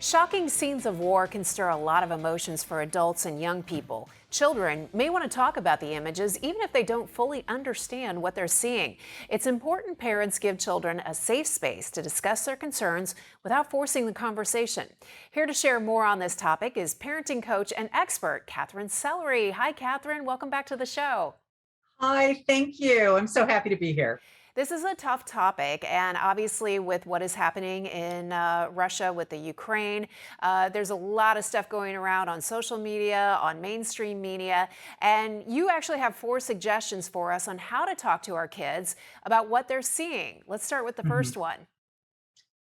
Shocking scenes of war can stir a lot of emotions for adults and young people. Children may want to talk about the images even if they don't fully understand what they're seeing. It's important parents give children a safe space to discuss their concerns without forcing the conversation. Here to share more on this topic is parenting coach and expert Katherine SELLERY. Hi, Katherine. Welcome back to the show. Hi, thank you. I'm so happy to be here. This is a tough topic, and obviously, with what is happening in Russia with the Ukraine, there's a lot of stuff going around on social media, on mainstream media, and you actually have 4 suggestions for us on how to talk to our kids about what they're seeing. Let's start with the Mhm. first one.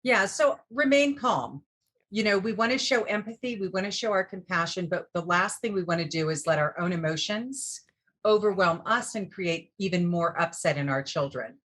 Yeah, so remain calm. We want to show empathy, we want to show our compassion, but the last thing we want to do is let our own emotions overwhelm us and create even more upset in our children.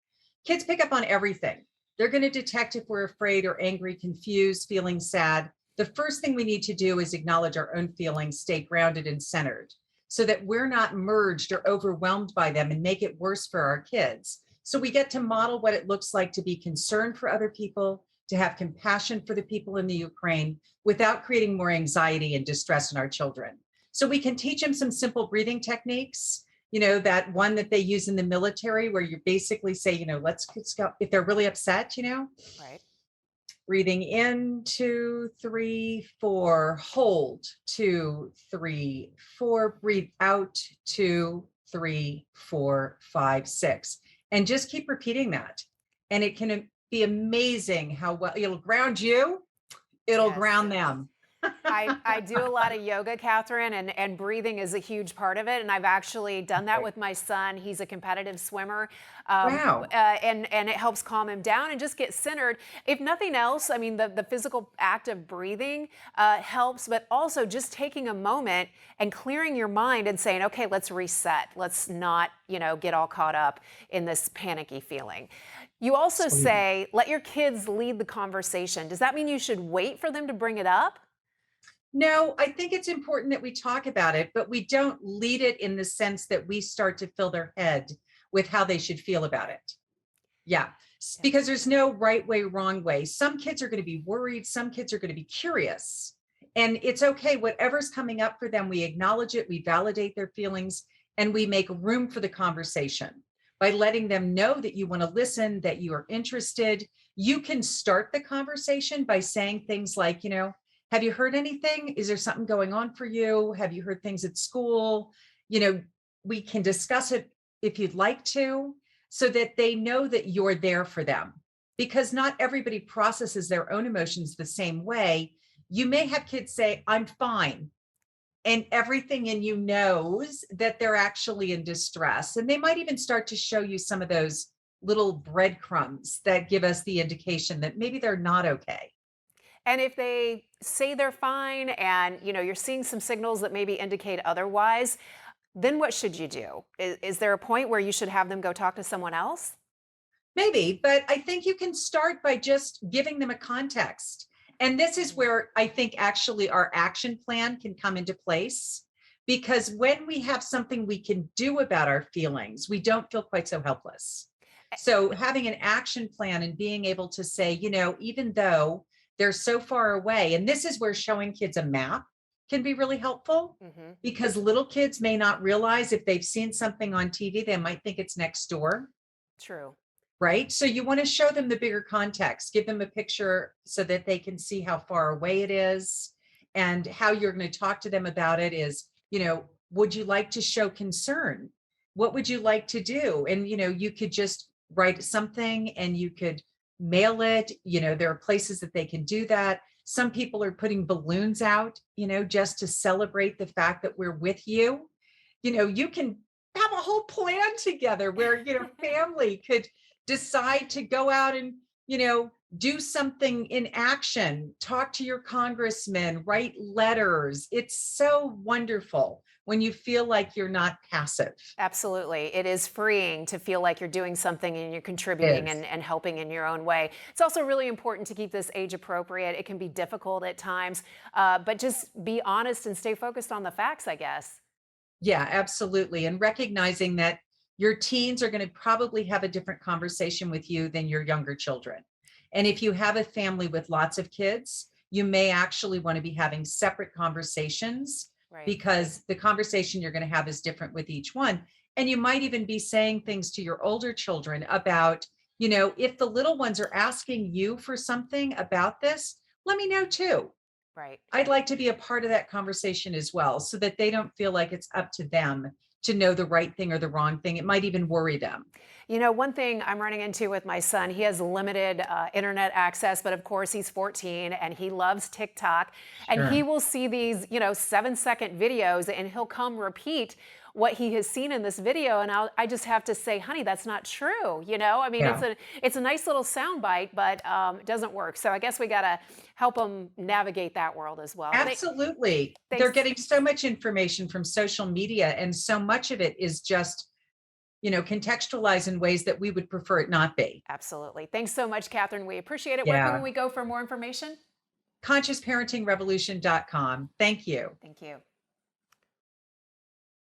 Kids pick up on everything. They're going to detect if we're afraid or angry, confused, feeling sad. The first thing we need to do is acknowledge our own feelings, stay grounded and centered so that we're not merged or overwhelmed by them and make it worse for our kids. So we get to model what it looks like to be concerned for other people, to have compassion for the people in the Ukraine without creating more anxiety and distress in our children. So we can teach them some simple breathing techniques, that one that they use in the military where you basically say, let's go, if they're really upset, Right. breathing in, 2, 3, 4, hold, 2, 3, 4, breathe out, 2, 3, 4, 5, 6, and just keep repeating that. And it can be amazing how well it'll ground you, it'll Yes. ground them. I do a lot of yoga, Catherine, and breathing is a huge part of it. And I've actually done that Okay. with my son. He's a competitive swimmer, Wow. and it helps calm him down and just get centered. If nothing else, I mean, the physical act of breathing helps, but also just taking a moment and clearing your mind and saying, okay, let's reset. Let's not, get all caught up in this panicky feeling. You also Absolutely. say, let your kids lead the conversation. Does that mean you should wait for them to bring it up? No, I think it's important that we talk about it, but we don't lead it in the sense that we start to fill their head with how they should feel about it. Yeah, because there's no right way, wrong way. Some kids are going to be worried, some kids are going to be curious. And it's okay, whatever's coming up for them, we acknowledge it, we validate their feelings, and we make room for the conversation by letting them know that you want to listen, that you are interested. You can start the conversation by saying things like, have you heard anything? Is there something going on for you? Have you heard things at school? You know, we can discuss it if you'd like to, so that they know that you're there for them. Because not everybody processes their own emotions the same way. You may have kids say, I'm fine. And everything in you knows that they're actually in distress. And they might even start to show you some of those little breadcrumbs that give us the indication that maybe they're not okay. And if they say they're fine and you're seeing some signals that maybe indicate otherwise, then what should you do? Is there a point where you should have them go talk to someone else? Maybe, but I think you can start by just giving them a context. And this is Mm. where I think actually our action plan can come into place. Because when we have something we can do about our feelings, we don't feel quite so helpless. So having an action plan and being able to say, even though they're so far away, and this is where showing kids a map can be really helpful Hmm. because little kids may not realize if they've seen something on TV, they might think it's next door, True. right? So you want to show them the bigger context, give them a picture so that they can see how far away it is. And how you're going to talk to them about it is, would you like to show concern? What would you like to do? And, you could just write something and you could mail it. There are places that they can do that. Some people are putting balloons out, just to celebrate the fact that we're with you. You can have a whole plan together where, family could decide to go out and, do something in action, talk to your congressman, write letters. It's so wonderful when you feel like you're not passive. Absolutely. It is freeing to feel like you're doing something and you're contributing Is. and helping in your own way. It's also really important to keep this age appropriate. It can be difficult at times, but just be honest and stay focused on the facts, I guess. Yeah, absolutely. And recognizing that your teens are going to probably have a different conversation with you than your younger children. And if you have a family with lots of kids, you may actually want to be having separate conversations, Right. because the conversation you're going to have is different with each one. And you might even be saying things to your older children about, if the little ones are asking you for something about this, let me know too. Right. I'd like to be a part of that conversation as well, so that they don't feel like it's up to them to know the right thing or the wrong thing. It might even worry them. One thing I'm running into with my son, he has limited internet access, but of course he's 14 and he loves TikTok. And he Sure. will see these, 7-second videos and he'll come repeat what he has seen in this video. And I just have to say, honey, that's not true. I mean, Yeah. it's a nice little soundbite, but it doesn't work. So I guess we got to help them navigate that world as well. Absolutely. They're Thanks. getting so much information from social media, and so much of it is just, contextualized in ways that we would prefer it not be. Absolutely. Thanks so much, Catherine. We appreciate it. Where can Yeah. we go for more information? Consciousparentingrevolution.com. Thank you. Thank you.